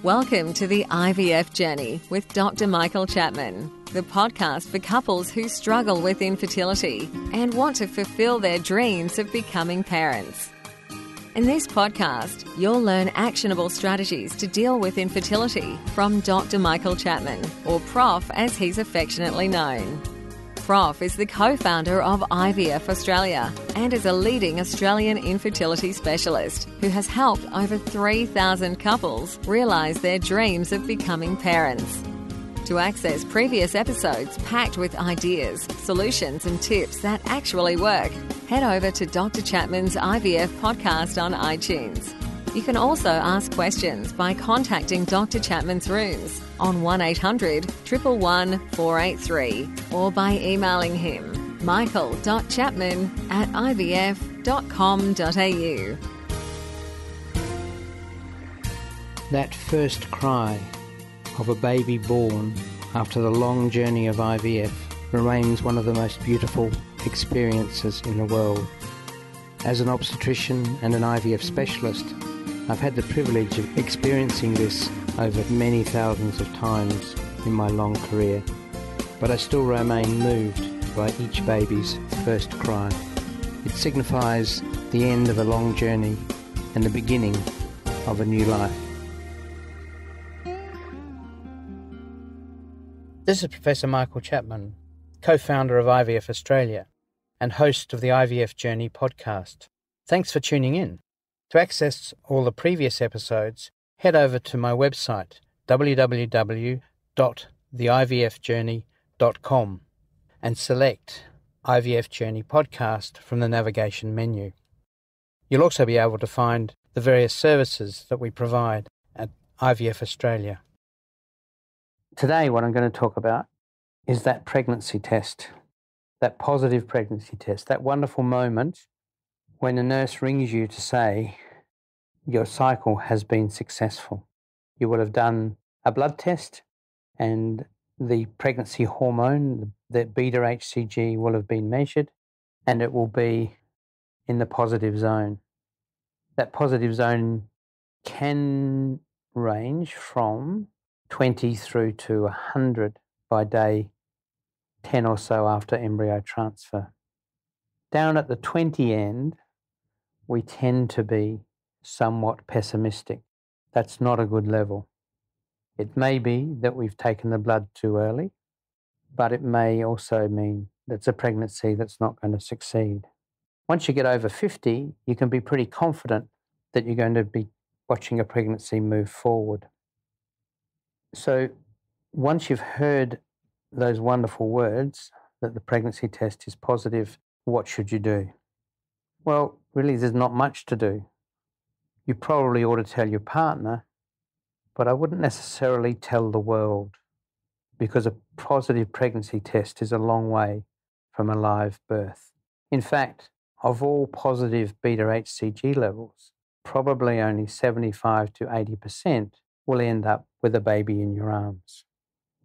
Welcome to the IVF Journey with Dr. Michael Chapman, the podcast for couples who struggle with infertility and want to fulfill their dreams of becoming parents. In this podcast, you'll learn actionable strategies to deal with infertility from Dr. Michael Chapman, or Prof as he's affectionately known. Prof is the co-founder of IVF Australia and is a leading Australian infertility specialist who has helped over 3,000 couples realise their dreams of becoming parents. To access previous episodes packed with ideas, solutions and tips that actually work, head over to Dr. Chapman's IVF podcast on iTunes. You can also ask questions by contacting Dr. Chapman's rooms on 1800 483 or by emailing him michael.chapman@ivf.com.au. That first cry of a baby born after the long journey of IVF remains one of the most beautiful experiences in the world. As an obstetrician and an IVF specialist, I've had the privilege of experiencing this over many thousands of times in my long career, but I still remain moved by each baby's first cry. It signifies the end of a long journey and the beginning of a new life. This is Professor Michael Chapman, co-founder of IVF Australia and host of the IVF Journey podcast. Thanks for tuning in. To access all the previous episodes, head over to my website, www.theivfjourney.com, and select IVF Journey Podcast from the navigation menu. You'll also be able to find the various services that we provide at IVF Australia. Today, what I'm going to talk about is that pregnancy test, that positive pregnancy test, that wonderful moment when a nurse rings you to say your cycle has been successful. You will have done a blood test and the pregnancy hormone, the beta-HCG, will have been measured and it will be in the positive zone. That positive zone can range from 20 through to 100 by day 10 or so after embryo transfer. Down at the 20 end, we tend to be somewhat pessimistic. That's not a good level. It may be that we've taken the blood too early, but it may also mean that's a pregnancy that's not going to succeed. Once you get over 50, you can be pretty confident that you're going to be watching a pregnancy move forward. So once you've heard those wonderful words that the pregnancy test is positive, what should you do? Well, really, there's not much to do. You probably ought to tell your partner, but I wouldn't necessarily tell the world, because a positive pregnancy test is a long way from a live birth. In fact, of all positive beta-HCG levels, probably only 75 to 80% will end up with a baby in your arms.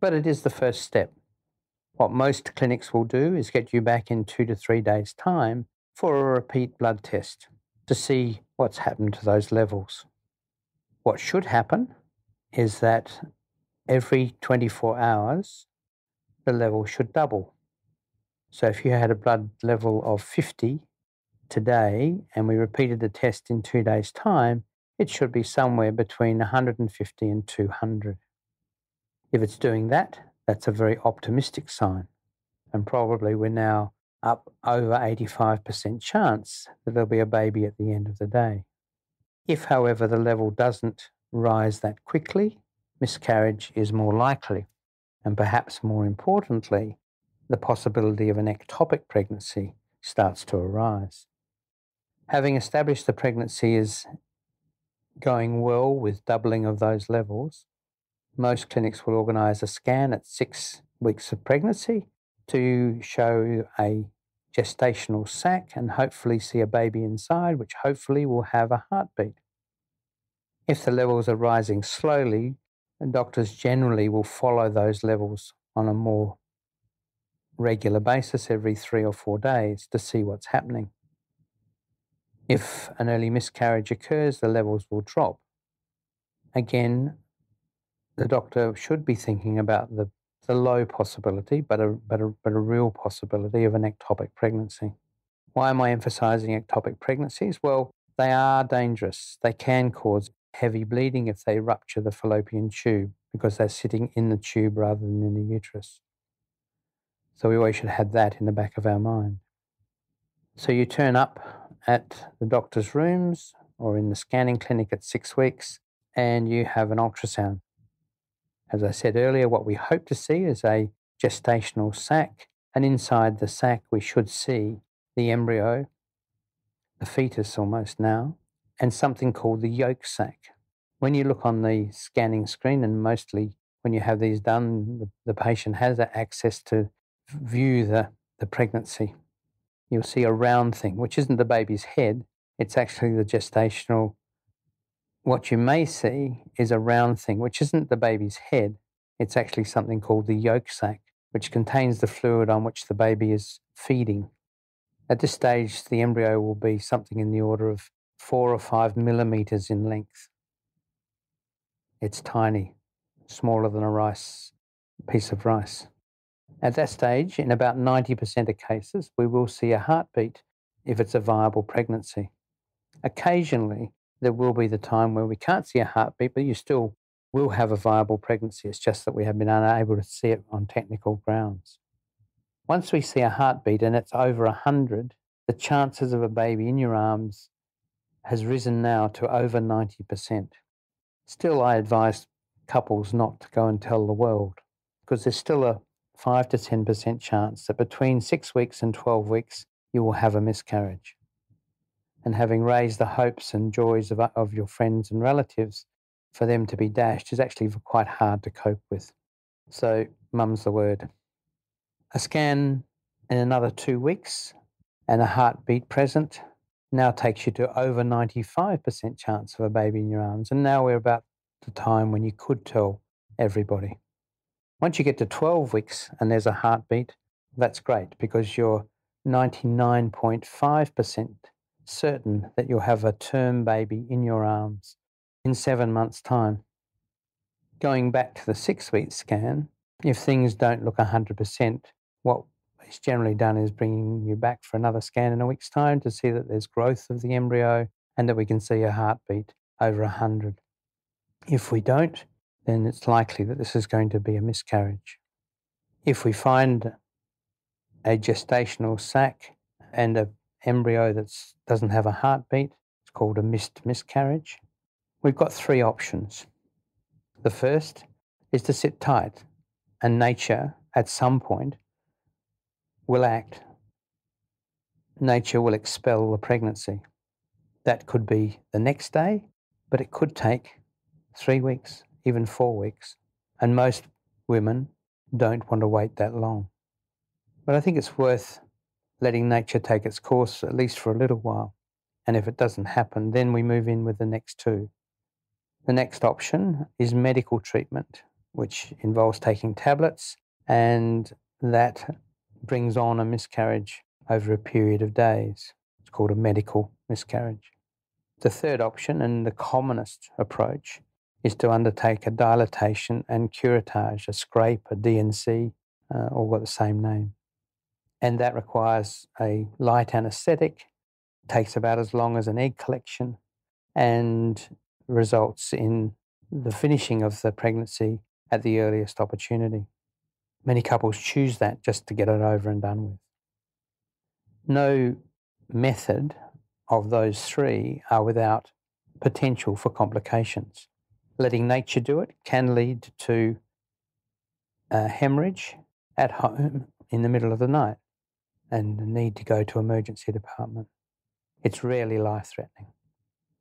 But it is the first step. What most clinics will do is get you back in 2 to 3 days' time for a repeat blood test to see what's happened to those levels. What should happen is that every 24 hours, the level should double. So if you had a blood level of 50 today and we repeated the test in 2 days' time, it should be somewhere between 150 and 200. If it's doing that, that's a very optimistic sign. And probably we're now up over 85% chance that there'll be a baby at the end of the day. If, however, the level doesn't rise that quickly, miscarriage is more likely. And perhaps more importantly, the possibility of an ectopic pregnancy starts to arise. Having established the pregnancy is going well with doubling of those levels, most clinics will organise a scan at 6 weeks of pregnancy to show a gestational sac and hopefully see a baby inside, which hopefully will have a heartbeat. If the levels are rising slowly, doctors generally will follow those levels on a more regular basis every 3 or 4 days to see what's happening. If an early miscarriage occurs, the levels will drop. Again, the doctor should be thinking about the low possibility, but a real possibility of an ectopic pregnancy. Why am I emphasising ectopic pregnancies? Well, they are dangerous. They can cause heavy bleeding if they rupture the fallopian tube because they're sitting in the tube rather than in the uterus. So we always should have that in the back of our mind. So you turn up at the doctor's rooms or in the scanning clinic at 6 weeks and you have an ultrasound. As I said earlier, what we hope to see is a gestational sac, and inside the sac we should see the embryo, the fetus almost now, and something called the yolk sac. When you look on the scanning screen, and mostly when you have these done, the patient has access to view the pregnancy. You'll see a round thing, which isn't the baby's head, it's actually the gestational. What you may see is a round thing, which isn't the baby's head, it's actually something called the yolk sac, which contains the fluid on which the baby is feeding. At this stage, the embryo will be something in the order of 4 or 5 millimeters in length. It's tiny, smaller than a piece of rice. At that stage, in about 90% of cases, we will see a heartbeat if it's a viable pregnancy. Occasionally, there will be the time where we can't see a heartbeat, but you still will have a viable pregnancy. It's just that we have been unable to see it on technical grounds. Once we see a heartbeat and it's over 100, the chances of a baby in your arms has risen now to over 90%. Still, I advise couples not to go and tell the world because there's still a 5 to 10% chance that between 6 weeks and 12 weeks, you will have a miscarriage. And having raised the hopes and joys of your friends and relatives, for them to be dashed is actually quite hard to cope with. So, mum's the word. A scan in another 2 weeks and a heartbeat present now takes you to over 95% chance of a baby in your arms. And now we're about the time when you could tell everybody. Once you get to 12 weeks and there's a heartbeat, that's great because you're 99.5% certain that you'll have a term baby in your arms in 7 months' time. Going back to the 6-week scan, if things don't look 100%, what is generally done is bringing you back for another scan in a week's time to see that there's growth of the embryo and that we can see a heartbeat over 100. If we don't, then it's likely that this is going to be a miscarriage. If we find a gestational sac and an embryo that doesn't have a heartbeat, it's called a missed miscarriage. We've got 3 options. The first is to sit tight, and nature at some point will act. Nature will expel the pregnancy. That could be the next day, but it could take 3 weeks, even 4 weeks. And most women don't want to wait that long. But I think it's worth letting nature take its course, at least for a little while. And if it doesn't happen, then we move in with the next 2. The next option is medical treatment, which involves taking tablets, and that brings on a miscarriage over a period of days. It's called a medical miscarriage. The third option, and the commonest approach, is to undertake a dilatation and curettage, a scrape, a D&C, all got the same name. And that requires a light anaesthetic, takes about as long as an egg collection, and results in the finishing of the pregnancy at the earliest opportunity. Many couples choose that just to get it over and done with. No method of those 3 are without potential for complications. Letting nature do it can lead to a hemorrhage at home in the middle of the night and the need to go to emergency department. It's rarely life-threatening.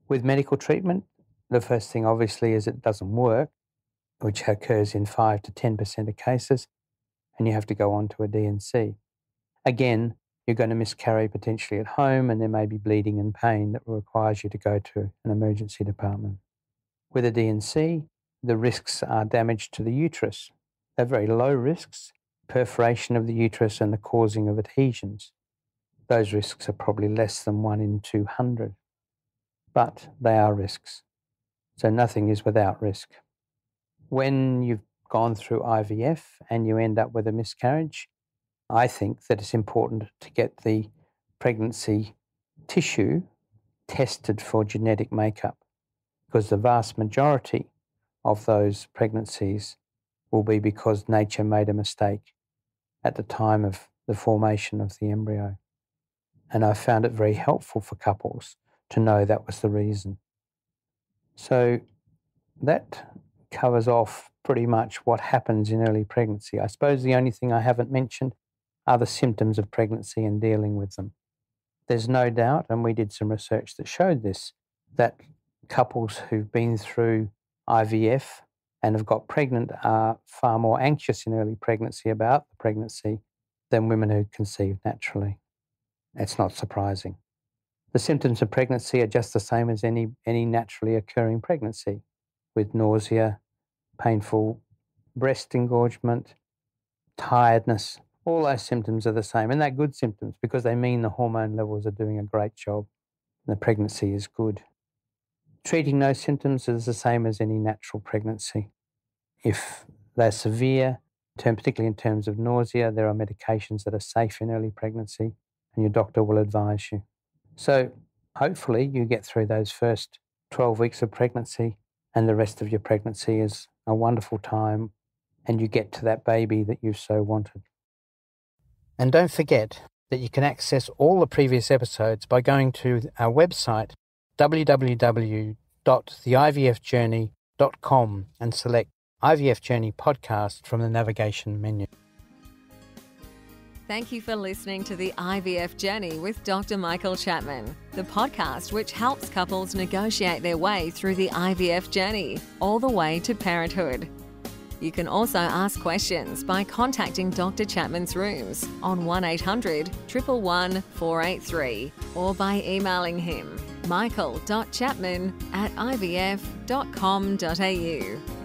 With medical treatment, the first thing obviously is it doesn't work, which occurs in 5 to 10% of cases, and you have to go on to a D&C. Again, you're going to miscarry potentially at home, and there may be bleeding and pain that requires you to go to an emergency department. With a D&C, the risks are damage to the uterus. They're very low risks, perforation of the uterus and the causing of adhesions. Those risks are probably less than 1 in 200, but they are risks. So nothing is without risk. when you've gone through IVF and you end up with a miscarriage, I think that it's important to get the pregnancy tissue tested for genetic makeup, because the vast majority of those pregnancies will be because nature made a mistake at the time of the formation of the embryo. And I found it very helpful for couples to know that was the reason. So that covers off pretty much what happens in early pregnancy. I suppose the only thing I haven't mentioned are the symptoms of pregnancy and dealing with them. There's no doubt, and we did some research that showed this, that couples who've been through IVF and have got pregnant are far more anxious in early pregnancy about the pregnancy than women who conceive naturally. It's not surprising. The symptoms of pregnancy are just the same as any naturally occurring pregnancy, with nausea, painful breast engorgement, tiredness. All those symptoms are the same, and they're good symptoms because they mean the hormone levels are doing a great job and the pregnancy is good. Treating those symptoms is the same as any natural pregnancy. If they're severe, particularly in terms of nausea, there are medications that are safe in early pregnancy, and your doctor will advise you. So hopefully you get through those first 12 weeks of pregnancy, and the rest of your pregnancy is a wonderful time, and you get to that baby that you've so wanted. And don't forget that you can access all the previous episodes by going to our website, www.theivfjourney.com, and select IVF Journey Podcast from the navigation menu. Thank you for listening to the IVF Journey with Dr. Michael Chapman, the podcast which helps couples negotiate their way through the IVF journey, all the way to parenthood. You can also ask questions by contacting Dr. Chapman's rooms on 1800 111 483 or by emailing him michael.chapman@ivf.com.au.